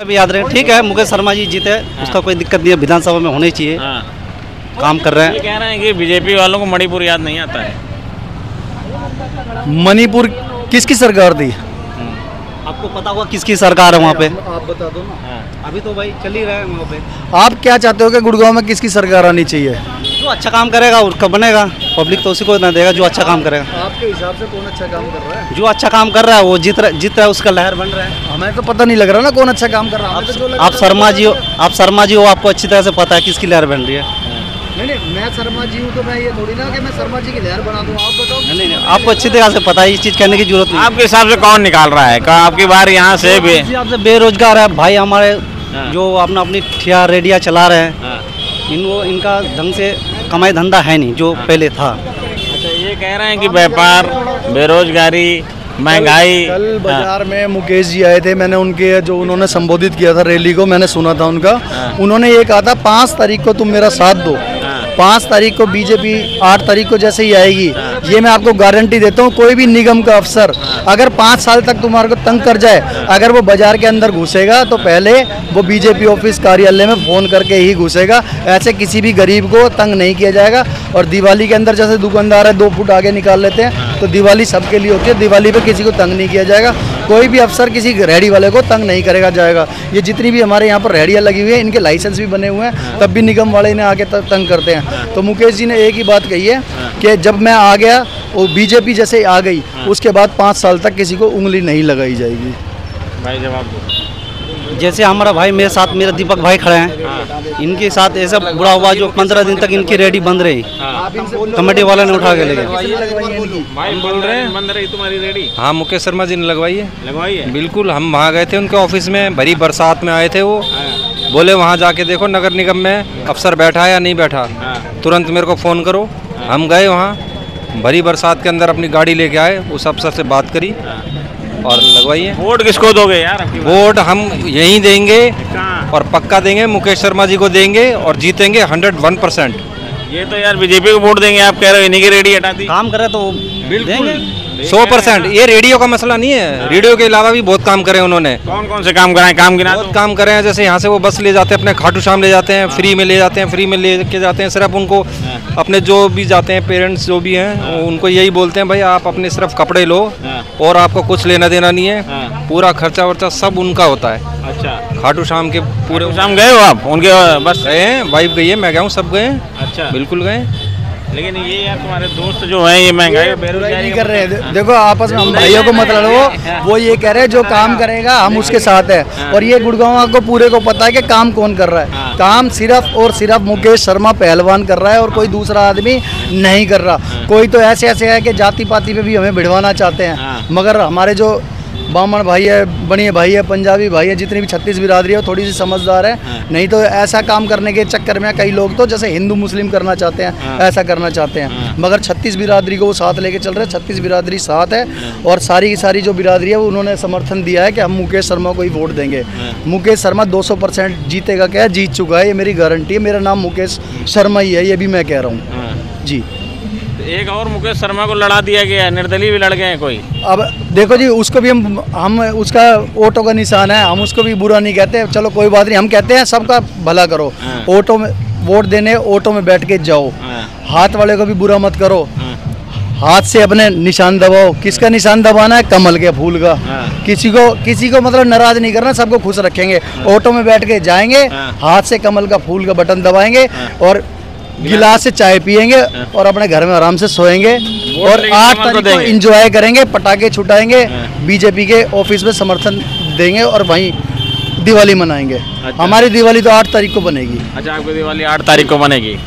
अभी याद रहे, ठीक है, मुकेश शर्मा जी जीते, उसका कोई दिक्कत नहीं है, विधानसभा में होने चाहिए, काम कर रहे हैं। ये कह रहे हैं कि बीजेपी वालों को मणिपुर याद नहीं आता है। मणिपुर किसकी सरकार थी? आपको पता होगा किसकी सरकार है वहाँ पे? आप बता दो ना। अभी तो भाई चल ही रहा है वहाँ पे। आप क्या चाहते हो कि गुड़गांव में किसकी सरकार आनी चाहिए? जो अच्छा काम करेगा उसका बनेगा, पब्लिक तो उसी को ना देगा जो अच्छा काम करेगा। आपके हिसाब से कौन अच्छा काम कर रहा है? जो अच्छा काम कर रहा है वो जीत रहा है, उसका लहर बन रहा है। हमें तो पता नहीं लग रहा ना कौन अच्छा काम कर रहा है। आप शर्मा जी हो, आपको अच्छी तरह से पता है किसकी लहर बन रही है। नहीं, मैं शर्मा जी हूँ तो मैं ये थोड़ी ना कि मैं शर्मा जी की लहर बना दूँ। आप बताओ। नहीं, आपको अच्छी तरह से पता है, इस चीज़ कहने की जरूरत नहीं। आपके हिसाब से कौन निकाल रहा है? आपकी बार यहाँ से आपसे बेरोजगार है भाई हमारे, जो अपनी ठिया रेडिया चला रहे हैं, इनका ढंग से कमाई धंधा है नहीं जो पहले था। अच्छा, ये कह रहे हैं कि व्यापार, बेरोजगारी, महंगाई। कल बाजार में मुकेश जी आए थे, मैंने उनके जो उन्होंने संबोधित किया था रैली को, मैंने सुना था उनका। उन्होंने ये कहा था 5 तारीख को तुम मेरा साथ दो, 5 तारीख को बीजेपी 8 तारीख को जैसे ही आएगी, ये मैं आपको गारंटी देता हूँ, कोई भी निगम का अफसर अगर 5 साल तक तुम्हारे को तंग कर जाए, अगर वो बाजार के अंदर घुसेगा तो पहले वो बीजेपी ऑफिस कार्यालय में फ़ोन करके ही घुसेगा। ऐसे किसी भी गरीब को तंग नहीं किया जाएगा। और दिवाली के अंदर जैसे दुकानदार है 2 फुट आगे निकाल लेते हैं, तो दिवाली सबके लिए होती है, दिवाली पे किसी को तंग नहीं किया जाएगा। कोई भी अफसर किसी रेहड़ी वाले को तंग नहीं करेगा जाएगा। ये जितनी भी हमारे यहाँ पर रेहड़ियाँ लगी हुई है, इनके लाइसेंस भी बने हुए हैं, तब भी निगम वाले इन्हें आके तंग करते हैं। तो मुकेश जी ने एक ही बात कही है कि जब मैं आ गया, वो बीजेपी जैसे आ गई, उसके बाद 5 साल तक किसी को उंगली नहीं लगाई जाएगी। भाई जवाब दो। जैसे हमारा भाई मेरे साथ, मेरे दीपक भाई खड़े हैं, इनके साथ ऐसा बुरा हुआ जो 15 दिन तक इनकी रेडी बंद रही, कमेटी वाले ने उठा के ले गए। भाई बोल रहे हैं बंद रही तुम्हारी रेडी? हाँ, मुकेश शर्मा जी ने लगवाई है। बिल्कुल, हम वहाँ गए थे उनके ऑफिस में, भरी बरसात में आए थे वो। बोले वहाँ जाके देखो नगर निगम में अफसर बैठा है या नहीं बैठा, तुरंत मेरे को फ़ोन करो। हम गए वहाँ, भरी बरसात के अंदर अपनी गाड़ी लेके आए, उस अफसर से बात करी और लगवाइए। वोट किसको दोगे यार? वोट हम यहीं देंगे और पक्का देंगे, मुकेश शर्मा जी को देंगे और जीतेंगे 101%। ये तो यार बीजेपी को वोट देंगे, आप कह रहे हो इन्हीं की रेडी हटा दी। काम करे तो देंगे 100%। ये रेडियो का मसला नहीं है, रेडियो के अलावा भी बहुत काम करे उन्होंने। कौन कौन से काम कराएं? काम गिना बहुत काम करे हैं। जैसे यहाँ से वो बस ले जाते हैं, अपने खाटू श्याम ले जाते हैं, फ्री में ले जाते हैं, फ्री में ले के जाते हैं। सिर्फ उनको अपने जो भी जाते हैं पेरेंट्स जो भी हैं, उनको यही बोलते हैं भाई आप अपने सिर्फ कपड़े लो और आपको कुछ लेना देना नहीं है, पूरा खर्चा वर्चा सब उनका होता है। अच्छा, खाटू श्याम के पूरे शाम गए हो आप उनके? बस गए हैं, वाइफ गई है, मैं गया हूँ, सब गए हैं। अच्छा, बिल्कुल गए। लेकिन ये यार तुम्हारे दोस्त जो हैं ये महंगाई बेरोजगारी कर रहे हैं। देखो आपस में हम भाइयों को मत लड़ो, वो ये कह रहे हैं जो काम करेगा हम उसके साथ है। और ये गुड़गांव को पूरे को पता है कि काम कौन कर रहा है। काम सिर्फ और सिर्फ मुकेश शर्मा पहलवान कर रहा है और कोई दूसरा आदमी नहीं कर रहा। कोई तो ऐसे ऐसे है कि जाति पाति पे भी हमें भिड़वाना चाहते हैं, मगर हमारे जो बामण भाई है, बनिए भाई है, पंजाबी भाई है, जितनी भी 36 बिरादरी है वो थोड़ी सी समझदार है। नहीं तो ऐसा काम करने के चक्कर में कई लोग तो जैसे हिंदू मुस्लिम करना चाहते हैं, ऐसा करना चाहते हैं, मगर 36 बिरादरी को वो साथ लेके चल रहे हैं। 36 बिरादरी साथ है और सारी की सारी जो बिरादरी है उन्होंने समर्थन दिया है कि हम मुकेश शर्मा को ही वोट देंगे। मुकेश शर्मा 200% जीतेगा, क्या जीत चुका है, ये मेरी गारंटी है। मेरा नाम मुकेश शर्मा ही है, ये भी मैं कह रहा हूँ जी। एक और मुकेश शर्मा को लड़ा दिया गया है, निर्दलीय भी लड़ गए हैं कोई। अब देखो जी, उसको भी हम उसका ऑटो का निशान है, हम उसको भी बुरा नहीं कहते। चलो कोई बात नहीं, हम कहते हैं सबका भला करो। ऑटो में वोट देने ऑटो में बैठ के जाओ, हाथ वाले को भी बुरा मत करो, हाथ से अपने निशान दबाओ। किसका निशान दबाना है? कमल के फूल का। किसी को मतलब नाराज नहीं करना, सबको खुश रखेंगे। ऑटो में बैठ के जाएंगे, हाथ से कमल का फूल का बटन दबाएंगे और गिलास से चाय पियेंगे और अपने घर में आराम से सोएंगे और 8 तारीख को एंजॉय करेंगे, पटाखे छुटाएंगे, बीजेपी के ऑफिस में समर्थन देंगे और वहीं दिवाली मनाएंगे। अच्छा। हमारी दिवाली तो 8 तारीख को बनेगी। अच्छा, आपकी दिवाली 8 तारीख को बनेगी।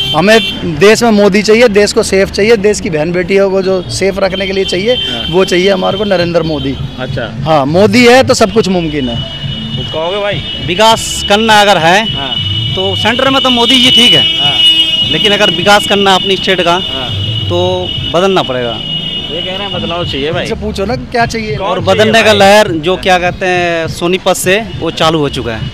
हमें देश में मोदी चाहिए, देश को सेफ चाहिए, देश की बहन बेटियों को जो सेफ रखने के लिए चाहिए वो चाहिए हमारे को नरेंद्र मोदी। अच्छा, हाँ, मोदी है तो सब कुछ मुमकिन है। तो कहोगे भाई विकास करना अगर है तो सेंटर में तो मोदी जी ठीक है, लेकिन अगर विकास करना अपनी स्टेट का तो बदलना पड़ेगा। ये कह रहे हैं बदलाव चाहिए भाई। पूछो ना क्या चाहिए। और बदलने का लहर जो क्या कहते हैं सोनीपत से वो चालू हो चुका है।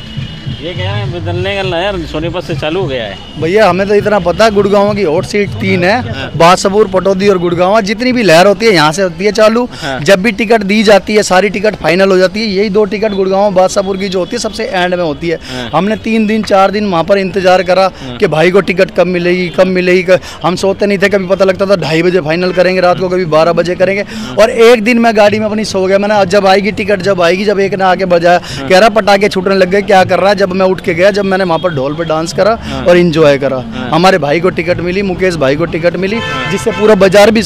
ये कह रहे हैं बदलने का यार सोनीपत से चालू हो गया है। भैया हमें तो इतना पता है, गुड़गांव की हॉट सीट 3 है, बादशाहपुर, पटौदी और गुड़गांव। जितनी भी लहर होती है यहाँ से होती है चालू। जब भी टिकट दी जाती है, सारी टिकट फाइनल हो जाती है। यही 2 टिकट गुड़गांव बादशाहपुर की जो होती है सबसे एंड में होती है। हमने 3 दिन 4 दिन वहाँ पर इंतजार करा कि भाई को टिकट कब मिलेगी कब मिलेगी। हम सोचते नहीं थे, कभी पता लगता था 2:30 बजे फाइनल करेंगे रात को, कभी 12 बजे करेंगे। और एक दिन मैं गाड़ी में अपनी सो गया। मैंने जब आएगी टिकट, जब आएगी, जब एक ने आके बजाया, कह रहा पटाखे छूटने लग गए, क्या कर रहा है। जब मैं उठ के गया, जब मैंने वहाँ पर ढोल पे डांस करा और एंजॉय करा। हमारे भाई को टिकट मिली, मुकेश भाई को टिकट मिली, जिससे पूरा बाजार भी,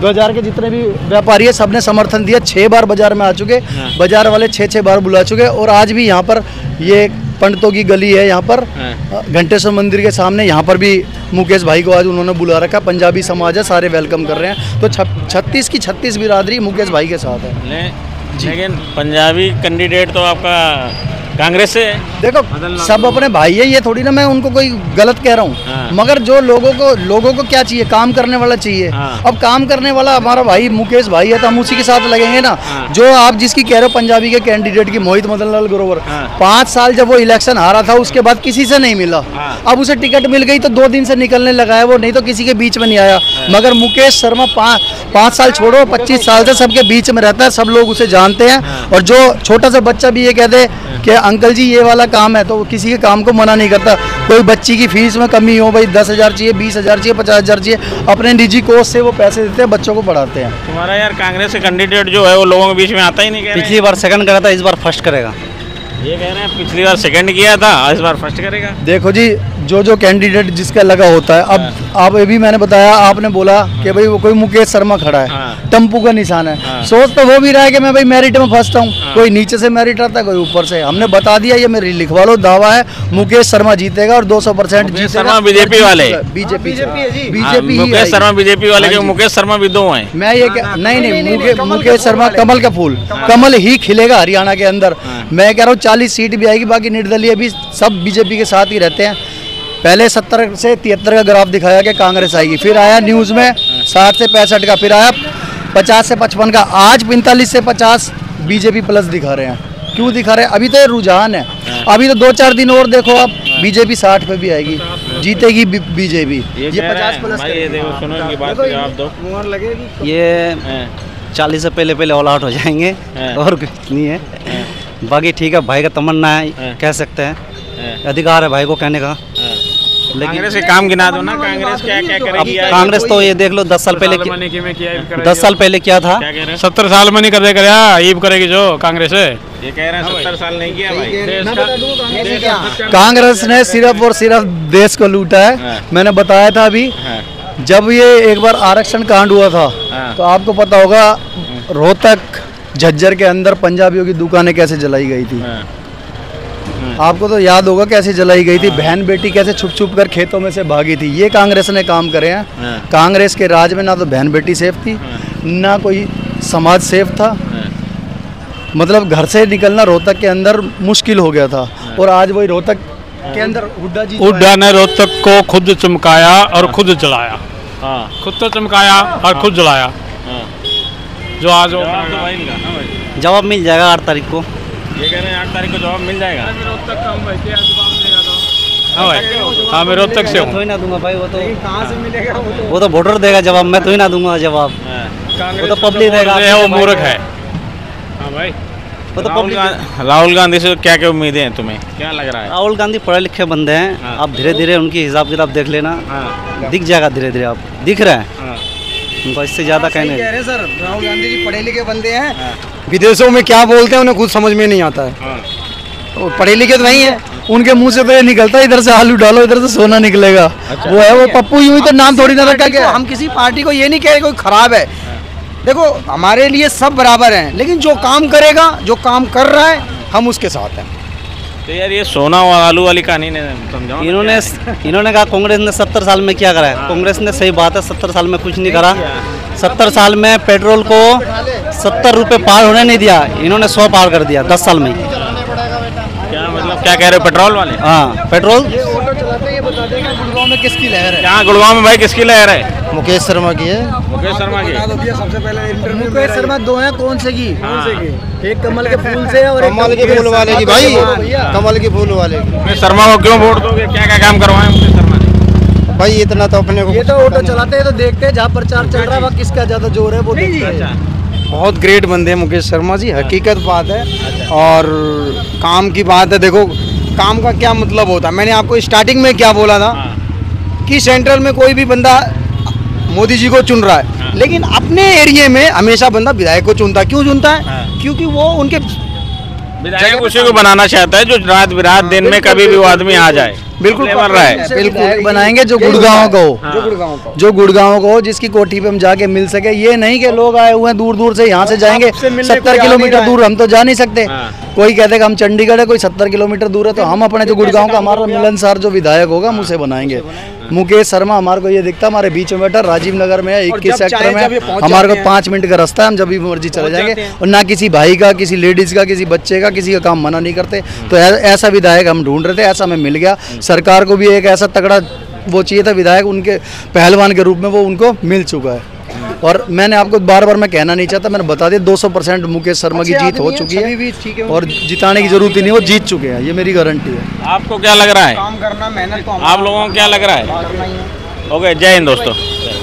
बाजार के जितने भी व्यापारी है सबने समर्थन दिया। 6 बार बाजार में आ चुके, बाजार वाले 6 बार बुला चुके। और आज भी यहाँ पर ये पंडितों की गली है, यहाँ पर घंटेश्वर मंदिर के सामने, यहाँ पर भी मुकेश भाई को आज उन्होंने बुला रखा। पंजाबी समाज है, सारे वेलकम कर रहे हैं। तो 36 की 36 बिरादरी मुकेश भाई के साथ है। लेकिन पंजाबी कैंडिडेट तो आपका कांग्रेस से है। देखो सब अपने भाई है, ये थोड़ी ना मैं उनको कोई गलत कह रहा हूँ। मगर जो लोगों को क्या चाहिए, काम करने वाला चाहिए। अब काम करने वाला हमारा भाई मुकेश भाई है, तो हम उसी के साथ लगेंगे ना। जो आप जिसकी कह रहे हो पंजाबी के कैंडिडेट की, मोहित मदन लाल ग्रोवर, 5 साल जब वो इलेक्शन हारा था, उसके बाद किसी से नहीं मिला। अब उसे टिकट मिल गई तो 2 दिन से निकलने लगा है वो, नहीं तो किसी के बीच में नहीं आया। मगर मुकेश शर्मा 5 साल छोड़ो, 25 साल से सबके बीच में रहता है, सब लोग उसे जानते हैं। और जो छोटा सा बच्चा भी ये कह दे कि अंकल जी ये वाला काम है, तो वो किसी के काम को मना नहीं करता। कोई बच्ची की फीस में कमी हो, भाई 10,000 चाहिए, 20,000 चाहिए, 50,000 चाहिए, अपने निजी कोष से वो पैसे देते हैं, बच्चों को पढ़ाते हैं। तुम्हारा यार कांग्रेस के कैंडिडेट जो है वो लोगों के बीच में आता ही नहीं। पिछली बार सेकंड करा था, इस बार फर्स्ट करेगा। ये कह रहे हैं पिछली बार सेकंड किया था, इस बार फर्स्ट करेगा। देखो जी, जो कैंडिडेट जिसका लगा होता है। अब आप ये भी मैंने बताया, आपने बोला कि भाई वो कोई मुकेश शर्मा खड़ा है, टम्पू का निशान है। सोच तो वो भी रहा है कि मैं भाई मेरिट में फर्स्ट हूँ। कोई नीचे से मेरिट आता है, कोई ऊपर से। हमने बता दिया, ये मेरी लिखवा लो, दावा है मुकेश शर्मा जीतेगा और 200% जीतेगा। बीजेपी वाले, बीजेपी मुकेश शर्मा बीजेपी वाले, मुकेश शर्मा भी 2 हैं। मैं ये नहीं, मुकेश शर्मा कमल का फूल, कमल ही खिलेगा हरियाणा के अंदर। मैं कह रहा हूँ 40 सीट भी आएगी, बाकी निर्दलीय भी सब बीजेपी के साथ ही रहते हैं। पहले 70 से 73 का ग्राफ दिखाया कि कांग्रेस आएगी, फिर आया न्यूज़ में 60 से 65 का, फिर आया 50 से 55 का, आज 45 से 50 बीजेपी प्लस दिखा रहे हैं। क्यों दिखा रहे हैं? अभी तो ये रुझान है। अभी तो 2-4 दिन और देखो आप, बीजेपी 60 पे भी आएगी, जीतेगी बीजेपी। ये 50 प्लस। सुनो इनकी बात का जवाब दो। ये 40 से पहले ऑल आउट हो जाएंगे, और कुछ नहीं है। बाकी ठीक है, भाई का तमन्ना है, कह सकते हैं, अधिकार है भाई को कहने का। लेकिन कांग्रेस के काम गिना दो ना, कांग्रेस क्या क्या करेगी? कांग्रेस तो ये देख लो 10 साल पहले 10 साल पहले क्या था। 70 साल में नहीं करेगा, ईब करेगी जो कांग्रेस है। ये कह रहे हैं 70 साल नहीं किया भाई। कांग्रेस ने सिर्फ और सिर्फ देश को लूटा है। मैंने बताया था अभी, जब ये एक बार आरक्षण कांड हुआ था, तो आपको पता होगा रोहतक झज्जर के अंदर पंजाबियों की दुकानें कैसे जलाई गई थी। आपको तो याद होगा कैसे जलाई गई थी। बहन बेटी कैसे छुप छुप कर खेतों में से भागी थी। ये कांग्रेस ने काम करे हैं। कांग्रेस के राज में ना तो बहन बेटी सेफ थी, ना कोई समाज सेफ था। मतलब घर से निकलना रोहतक के अंदर मुश्किल हो गया था। और आज वही रोहतक के अंदर हुड्डा ने रोहतक को खुद चमकाया और खुद जलाया। खुद तो चमकाया और खुद जलाया। जो आज जवाब मिल जाएगा 8 तारीख को। ये कह रहे हैं 8 तारीख को जवाब मिल जाएगा। हाँ, मैं रोहतक से हूँ। तो ही ना दूंगा भाई, वो तो कहाँ से मिलेगा? वो तो वोटर देगा जवाब, मैं तो ही ना दूंगा जवाब। वो तो पब्लिक देगा, वो मूर्ख है। हाँ भाई, वो तो पब्लिक। राहुल गांधी से क्या क्या उम्मीदें हैं तुम्हें, क्या लग रहा है? राहुल गांधी पढ़े लिखे बंदे हैं। आप धीरे धीरे उनकी हिसाब किताब देख लेना, दिख जाएगा धीरे धीरे। आप दिख रहे हैं उनको, इससे ज़्यादा कहने कह रहे सर। राहुल गांधी जी पढ़े लिखे बंदे हैं। विदेशों में क्या बोलते हैं उन्हें खुद समझ में नहीं आता है। वो पढ़े लिखे तो नहीं है, उनके मुंह से तो ये निकलता है इधर से आलू डालो इधर से सोना निकलेगा। अच्छा। वो है वो पप्पू, यूं ही तो नाम थोड़ी ना रखा गया। हम किसी पार्टी को ये नहीं कह रहे कोई खराब है। देखो हमारे लिए सब बराबर हैं, लेकिन जो काम करेगा, जो काम कर रहा है, हम उसके साथ हैं। तो यार ये सोना और आलू वाली कहानी ने समझाओ। इन्होंने कहा कांग्रेस ने 70 साल में क्या करा है। कांग्रेस ने, सही बात है, 70 साल में कुछ नहीं करा। 70 साल में पेट्रोल को 70 रुपये पार होने नहीं दिया, इन्होंने 100 पार कर दिया 10 साल में। क्या मतलब क्या कह रहे हो, पेट्रोल वाले? हाँ पेट्रोल। ये ऑटो चलाते हैं, ये बता देगा गुड़गांव में किसकी लहर है। यहाँ गुड़गांव में भाई किसकी लहर है? मुकेश शर्मा की है। मुकेश शर्मा की। सबसे पहले मुकेश शर्मा 2 हैं, कौन से की? एक कमल के फूल से और कमल के फूल वाले की भाई, कमल के फूल वाले की। मुकेश शर्मा को क्यों वोट दोगे? क्या क्या काम करवाए मुकेश शर्मा ने? भाई इतना तो अपने को, ये तो ऑटो चलाते हैं तो देखते हैं, जहाँ प्रचार चल रहा है वहाँ किसका ज्यादा जोर है वो देखते हैं। बहुत ग्रेट बंदे हैं मुकेश शर्मा जी, हकीकत बात है। और काम की बात है, देखो काम का क्या मतलब होता है, मैंने आपको स्टार्टिंग में क्या बोला था कि सेंट्रल में कोई भी बंदा मोदी जी को चुन रहा है, लेकिन अपने एरिया में हमेशा बंदा विधायक को चुनता है। क्यों चुनता है? क्योंकि वो उनके विधायक उसी को बनाना चाहता है जो रात बिरात दिन में कभी भी वो आदमी आ जाए। बिल्कुल बन रहा है। बिल्कुल बनाएंगे जो गुड़गांव को हो, जो गुड़गांव को हो, जिसकी कोठी पे हम जाके मिल सके। ये नहीं कि लोग आए हुए हैं दूर दूर से, यहाँ से जाएंगे 70 किलोमीटर दूर, हम तो जा नहीं सकते। कोई कहते कि हम चंडीगढ़ है, कोई 70 किलोमीटर दूर है, तो हम अपने जो गुड़गांव का हमारा मिलनसार जो विधायक होगा हम उसे बनाएंगे। मुकेश शर्मा हमारे को ये दिखता है, हमारे बीच में बैठा, राजीव नगर में है, 21 सेक्टर में, हमारे को 5 मिनट का रास्ता है, हम जब भी मर्जी चले जाएंगे। और ना किसी भाई का, किसी लेडीज का, किसी बच्चे का, किसी का काम मना नहीं करते। तो ऐसा विधायक हम ढूंढ रहे थे, ऐसा हमें मिल गया। सरकार को भी एक ऐसा तगड़ा वो चाहिए था विधायक, उनके पहलवान के रूप में वो उनको मिल चुका है। और मैंने आपको बार बार मैं कहना नहीं चाहता, मैंने बता दिया 200% मुकेश शर्मा की जीत हो चुकी है और जिताने की जरूरत ही नहीं, वो जीत चुके हैं, ये मेरी गारंटी है। आपको क्या लग रहा है? काम करना, मेहनत तो आप लोगों को क्या लग रहा है? ओके, जय हिंद दोस्तों।